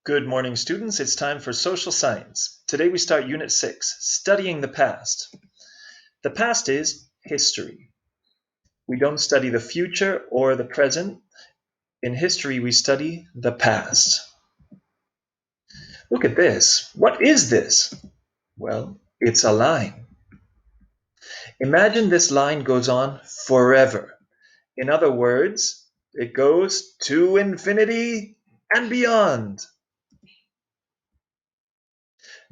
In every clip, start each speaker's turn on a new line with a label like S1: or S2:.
S1: Good morning, students. It's time for social science. Today we start Unit 6, Studying the Past. The past is history. We don't study the future or the present. In history, we study the past. Look at this. What is this? Well, it's a line. Imagine this line goes on forever. In other words, it goes to infinity and beyond.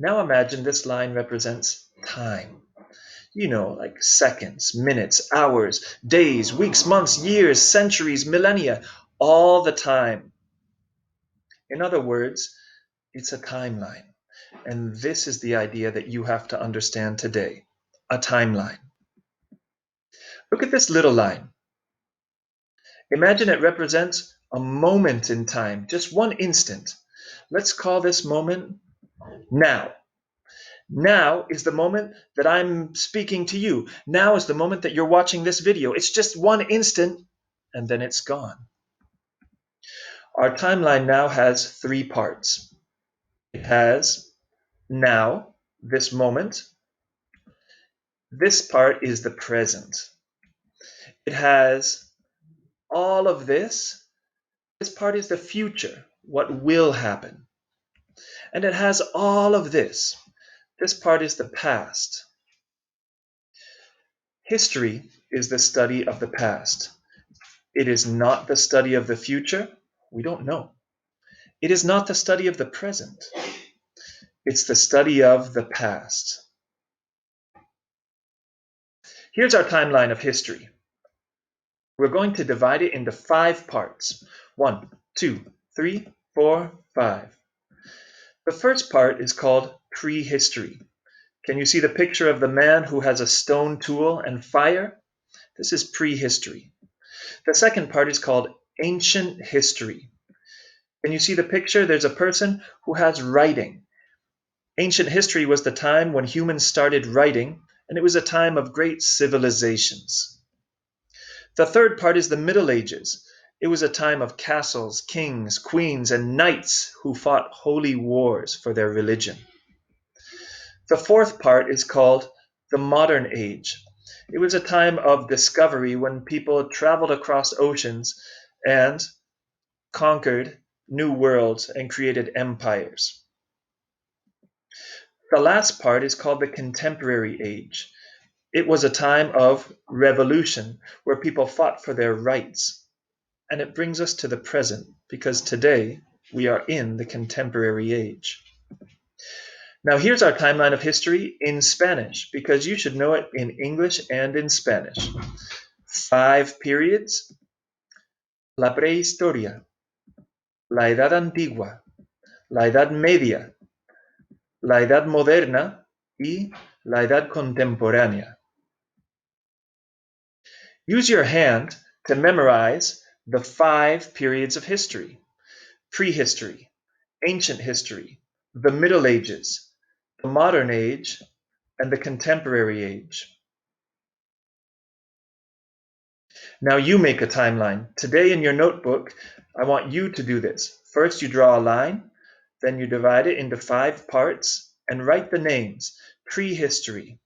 S1: Now imagine this line represents time. Like seconds, minutes, hours, days, weeks, months, years, centuries, millennia, all the time. In other words, it's a timeline. And this is the idea that you have to understand today, a timeline. Look at this little line. Imagine it represents a moment in time, just one instant. Let's call this moment now. Now is the moment that I'm speaking to you. Now is the moment that you're watching this video. It's just one instant and then it's gone. Our timeline now has three parts. It has now, this moment. This part is the present. It has all of this. This part is the future, what will happen. And it has all of this. This part is the past. History is the study of the past. It is not the study of the future. We don't know. It is not the study of the present. It's the study of the past. Here's our timeline of history. We're going to divide it into 5 parts. 1, 2, 3, 4, 5. The first part is called prehistory. Can you see the picture of the man who has a stone tool and fire? This is prehistory. The second part is called ancient history. Can you see the picture? There's a person who has writing. Ancient history was the time when humans started writing, and it was a time of great civilizations. The third part is the Middle Ages. It was a time of castles, kings, queens, and knights who fought holy wars for their religion. The fourth part is called the Modern Age. It was a time of discovery when people traveled across oceans and conquered new worlds and created empires. The last part is called the Contemporary Age. It was a time of revolution where people fought for their rights. And it brings us to the present because today we are in the contemporary age. Now here's our timeline of history in Spanish because you should know it in English and in Spanish. 5 periods: la prehistoria, la edad antigua, la edad media, la edad moderna y la edad contemporánea. Use your hand to memorize the 5 periods of history: prehistory, ancient history, the Middle Ages, the Modern Age, and the Contemporary Age. Now you make a timeline. Today in your notebook, I want you to do this. First you draw a line, then you divide it into 5 parts and write the names: prehistory,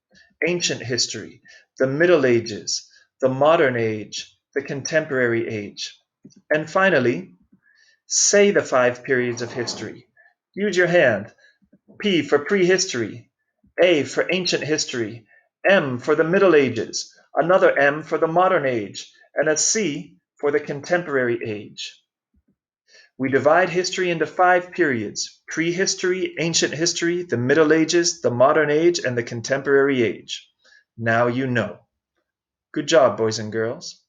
S1: ancient history, the Middle Ages, the Modern Age, the Contemporary Age. And finally, say the 5 periods of history. Use your hand. P for prehistory, A for ancient history, M for the Middle Ages, another M for the Modern Age, and a C for the Contemporary Age. We divide history into 5 periods: prehistory, ancient history, the Middle Ages, the Modern Age, and the Contemporary Age. Now you know. Good job, boys and girls.